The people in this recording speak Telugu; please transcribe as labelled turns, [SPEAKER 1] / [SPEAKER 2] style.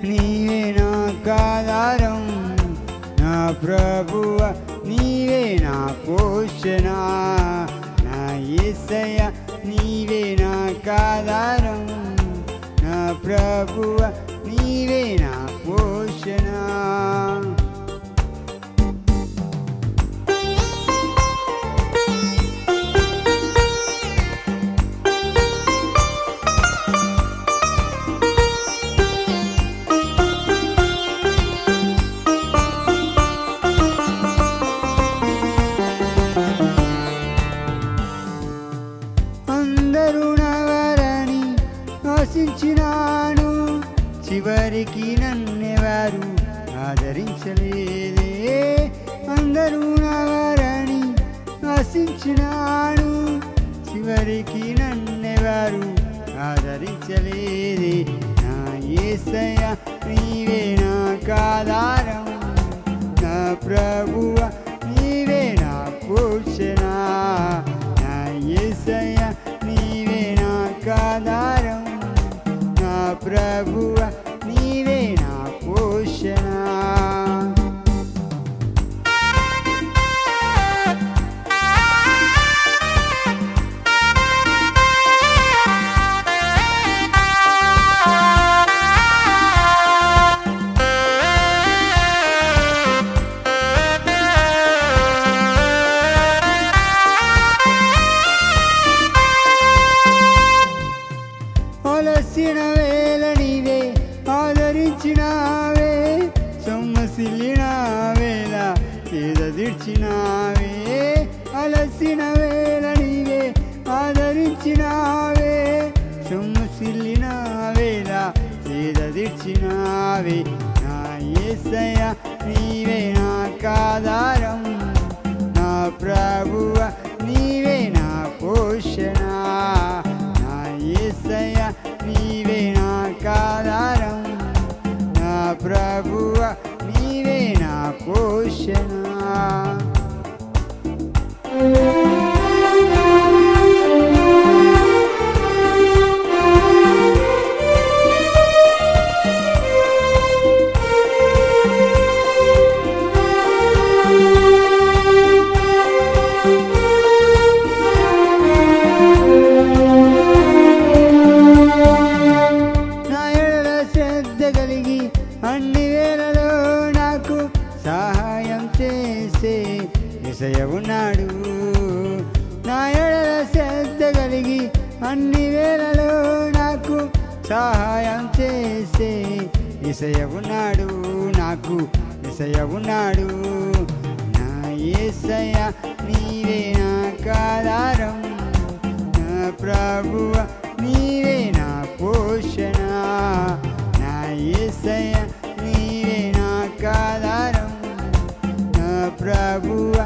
[SPEAKER 1] నీవే నాకాధారం, నా ప్రభువ నీవే నా పోషణ. నా యేసయ్య నీవే నాకాధారం, నా ప్రభువ నీవే నా పోషణ. అందరూ నవరని ఆశించినాను, చివరికి నన్నెవరు ఆదరించలేదే. అందరూ నవరని ఆశించినాను, చివరికి నన్నెవరు ఆదరించలేదే. నా యేసయ్య నీవే నాకాధారం, నా ప్రభువ నీవే నా పోషణ. నా యేసయ్య నీవే నాకాధారం, నా ప్రభువ నీవే నా పోషణ. అలసిన వేళ నీవే ఆదరించినావే, సొమ్మసిల్లిన వేళ తీర్చినావే. అలసిన వేళ నీవే ఆదరించినావే, సొమ్మసిల్లిన వేళ తీర్చినావే. నా యేసయ్య నీవే నాకాధారం, నా ప్రభువ నీవే నా పోషణ. నా యేసయ్య నీవే నాకాధారం, నా ప్రభువ నీవే నా పోషణ. కలిగి అన్ని వేళలో నాకు సహాయం చేసే యేసయ్య ఉన్నాడు. నా ఎడల శ్రద్ధ కలిగి అన్ని వేళలో నాకు సహాయం చేసే యేసయ్య ఉన్నాడు, నాకు యేసయ్య ఉన్నాడు. నా యేసయ్య నీవే నాకాధారం, నా ప్రభువ నీవే నా పోషణ. నా యేసయ్య నీవే నాకాధారం, నా ప్రభువ